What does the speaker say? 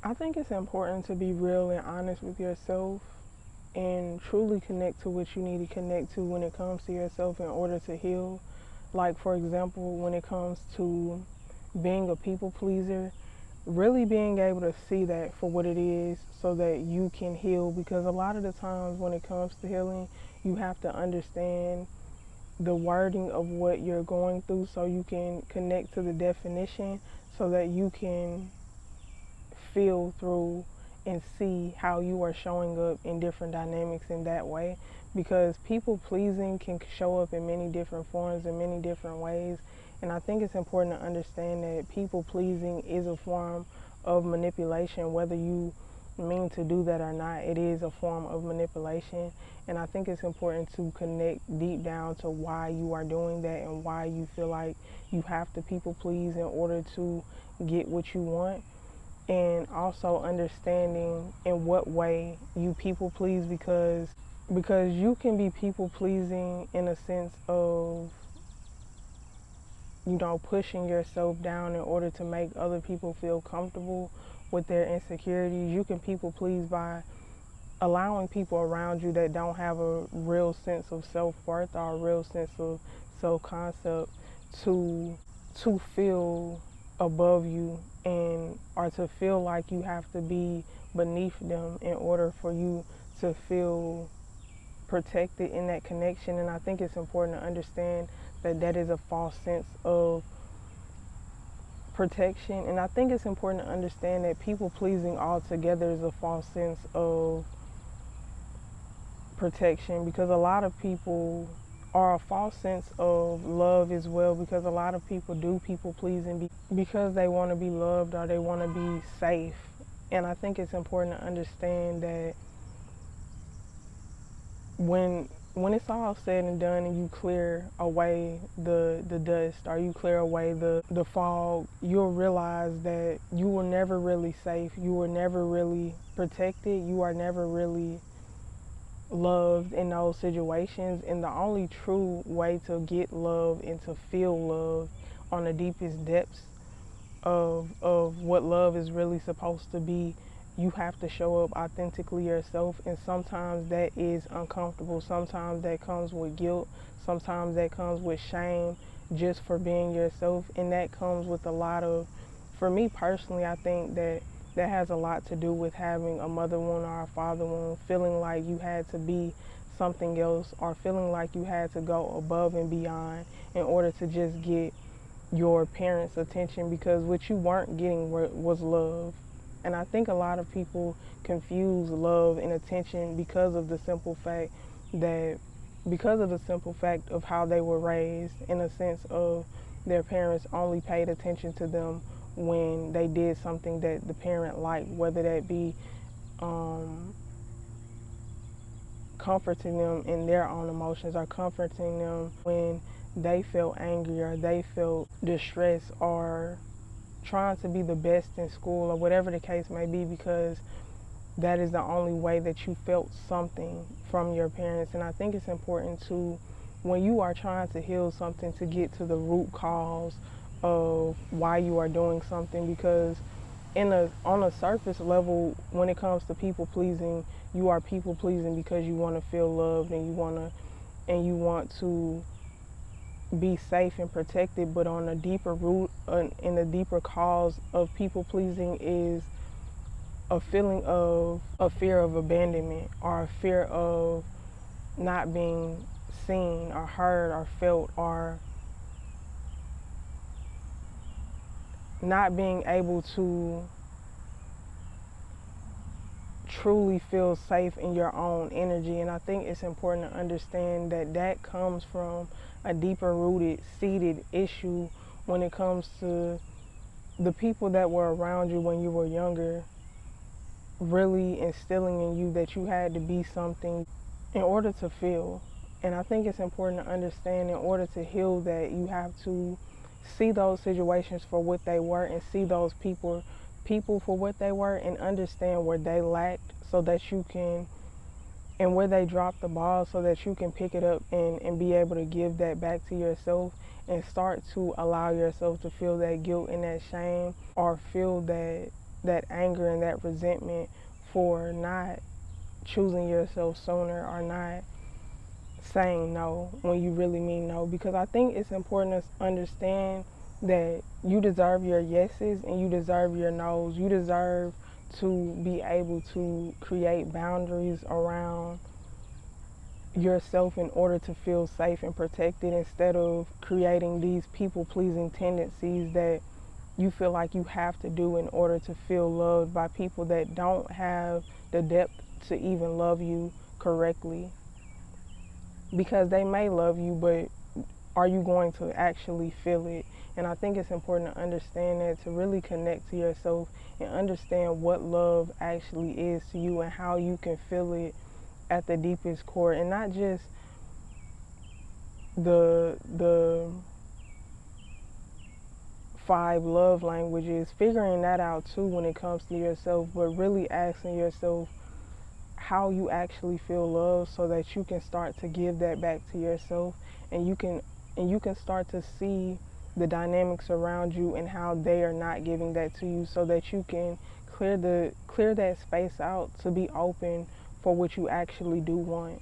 I think it's important to be real and honest with yourself and truly connect to what you need to connect to when it comes to yourself in order to heal. Like, for example, when it comes to being a people pleaser, really being able to see that for what it is so that you can heal. Because a lot of the times when it comes to healing, you have to understand the wording of what you're going through so you can connect to the definition so that you can feel through and see how you are showing up in different dynamics in that way, because people pleasing can show up in many different forms in many different ways. And I think it's important to understand that people pleasing is a form of manipulation. Whether you mean to do that or not, it is a form of manipulation. And I think it's important to connect deep down to why you are doing that and why you feel like you have to people please in order to get what you want. And also understanding in what way you people please, because you can be people pleasing in a sense of, you know, pushing yourself down in order to make other people feel comfortable with their insecurities. You can people please by allowing people around you that don't have a real sense of self-worth or a real sense of self-concept to feel above you, and or to feel like you have to be beneath them in order for you to feel protected in that connection. And I think it's important to understand that that is a false sense of protection. And I think it's important to understand that people pleasing altogether is a false sense of protection, because a lot of people are a false sense of love as well, because a lot of people do people pleasing because they want to be loved or they want to be safe. And I think it's important to understand that when it's all said and done and you clear away the dust, or you clear away the fog, you'll realize that you were never really safe, you were never really protected, you are never really loved in those situations. And the only true way to get love and to feel love on the deepest depths of what love is really supposed to be, you have to show up authentically yourself. And sometimes that is uncomfortable. Sometimes that comes with guilt. Sometimes that comes with shame just for being yourself. And that comes with a lot of, for me personally, I think that has a lot to do with having a mother wound or a father wound, feeling like you had to be something else, or feeling like you had to go above and beyond in order to just get your parents' attention, because what you weren't getting was love. And I think a lot of people confuse love and attention because of the simple fact of how they were raised, in a sense of their parents only paid attention to them when they did something that the parent liked, whether that be comforting them in their own emotions, or comforting them when they felt angry or they felt distressed, or trying to be the best in school, or whatever the case may be, because that is the only way that you felt something from your parents. And I think it's important to, when you are trying to heal something, to get to the root cause of why you are doing something, because on a surface level, when it comes to people pleasing, you are people pleasing because you want to feel loved and you want to be safe and protected. But on a deeper root, in the deeper cause of people pleasing, is a feeling of a fear of abandonment, or a fear of not being seen or heard or felt, or not being able to truly feel safe in your own energy. And I think it's important to understand that that comes from a deeper rooted, seated issue when it comes to the people that were around you when you were younger, really instilling in you that you had to be something in order to feel. And I think it's important to understand, in order to heal that, you have to see those situations for what they were, and see those people for what they were, and understand where they lacked so that you can, and where they dropped the ball so that you can pick it up and be able to give that back to yourself, and start to allow yourself to feel that guilt and that shame, or feel that that anger and that resentment for not choosing yourself sooner or not saying no when you really mean no. Because I think it's important to understand that you deserve your yeses and you deserve your nos. You deserve to be able to create boundaries around yourself in order to feel safe and protected, instead of creating these people-pleasing tendencies that you feel like you have to do in order to feel loved by people that don't have the depth to even love you correctly. Because they may love you, but are you going to actually feel it? And I think it's important to understand that, to really connect to yourself and understand what love actually is to you and how you can feel it at the deepest core, and not just the 5 love languages, figuring that out too when it comes to yourself, but really asking yourself how you actually feel love, so that you can start to give that back to yourself, and you can start to see the dynamics around you and how they are not giving that to you, so that you can clear that space out to be open for what you actually do want.